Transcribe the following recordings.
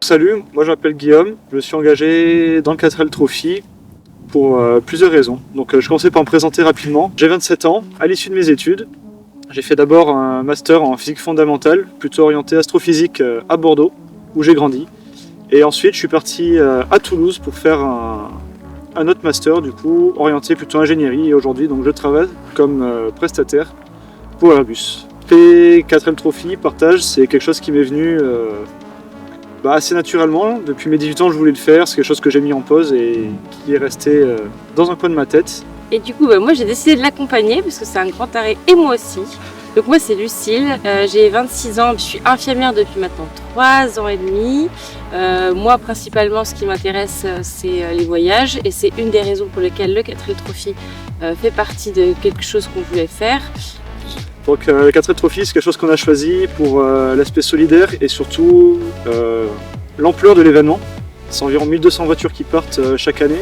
Salut, moi je m'appelle Guillaume, je me suis engagé dans le 4L Trophy pour plusieurs raisons. Donc je commençais par me présenter rapidement. J'ai 27 ans, à l'issue de mes études, j'ai fait d'abord un master en physique fondamentale, plutôt orienté astrophysique à Bordeaux, où j'ai grandi. Et ensuite je suis parti à Toulouse pour faire un autre master, du coup orienté plutôt ingénierie. Et aujourd'hui donc je travaille comme prestataire pour Airbus. P4L Trophy, partage, c'est quelque chose qui m'est venu assez naturellement. Depuis mes 18 ans, je voulais le faire. C'est quelque chose que j'ai mis en pause et qui est resté dans un coin de ma tête. Et du coup, moi j'ai décidé de l'accompagner parce que c'est un grand arrêt et moi aussi. Donc moi c'est Lucille, j'ai 26 ans, je suis infirmière depuis maintenant 3 ans et demi. Moi principalement ce qui m'intéresse c'est les voyages et c'est une des raisons pour lesquelles le 4L Trophy fait partie de quelque chose qu'on voulait faire. Donc le 4L Trophy, c'est quelque chose qu'on a choisi pour l'aspect solidaire et surtout l'ampleur de l'événement. C'est environ 1200 voitures qui partent chaque année.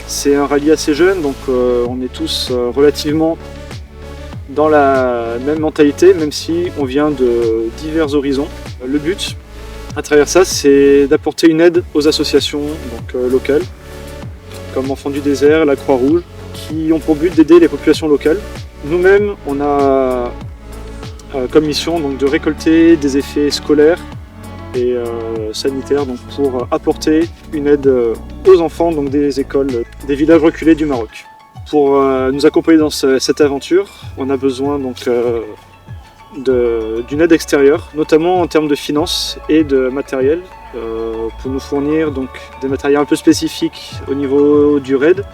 C'est un rallye assez jeune, donc on est tous relativement dans la même mentalité, même si on vient de divers horizons. Le but, à travers ça, c'est d'apporter une aide aux associations locales, comme Enfants du désert, la Croix-Rouge, qui ont pour but d'aider les populations locales. Nous-mêmes, on a comme mission donc, de récolter des effets scolaires et sanitaires donc, pour apporter une aide aux enfants donc, des écoles des villages reculés du Maroc. Pour nous accompagner dans cette aventure, on a besoin donc, d'une aide extérieure, notamment en termes de finances et de matériel, pour nous fournir donc, des matériels un peu spécifiques au niveau du RAID,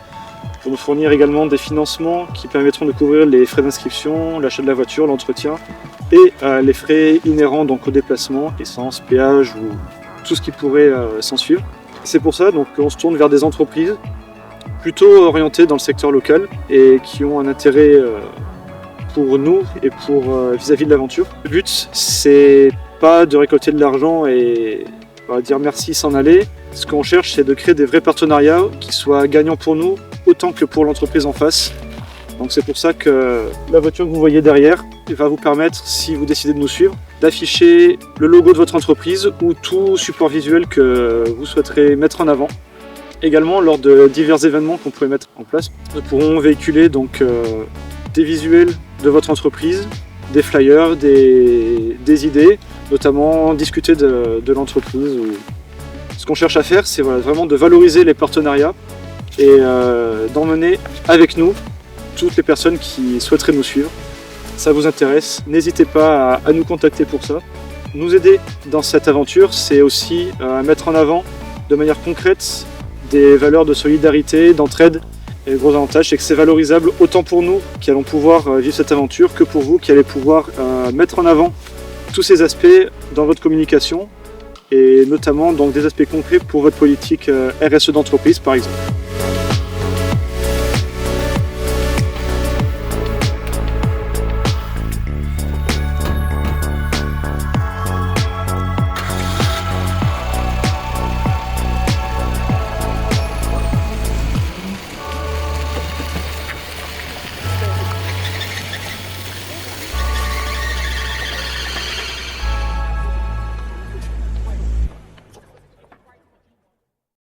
pour nous fournir également des financements qui permettront de couvrir les frais d'inscription, l'achat de la voiture, l'entretien et les frais inhérents donc, au déplacement, essence, péage ou tout ce qui pourrait s'en suivre. C'est pour ça qu'on se tourne vers des entreprises plutôt orientées dans le secteur local et qui ont un intérêt pour nous et pour vis-à-vis de l'aventure. Le but, c'est pas de récolter de l'argent et dire merci s'en aller. Ce qu'on cherche, c'est de créer des vrais partenariats qui soient gagnants pour nous autant que pour l'entreprise en face. Donc c'est pour ça que la voiture que vous voyez derrière va vous permettre, si vous décidez de nous suivre, d'afficher le logo de votre entreprise ou tout support visuel que vous souhaiterez mettre en avant. Également, lors de divers événements qu'on pourrait mettre en place, nous pourrons véhiculer donc, des visuels de votre entreprise, des flyers, des idées, notamment discuter de l'entreprise. Ce qu'on cherche à faire, c'est vraiment de valoriser les partenariats et d'emmener avec nous toutes les personnes qui souhaiteraient nous suivre. Ça vous intéresse, n'hésitez pas à nous contacter pour ça. Nous aider dans cette aventure, c'est aussi mettre en avant de manière concrète des valeurs de solidarité, d'entraide. Et le gros avantage, c'est que c'est valorisable autant pour nous qui allons pouvoir vivre cette aventure que pour vous qui allez pouvoir mettre en avant tous ces aspects dans votre communication et notamment donc, des aspects concrets pour votre politique RSE d'entreprise par exemple.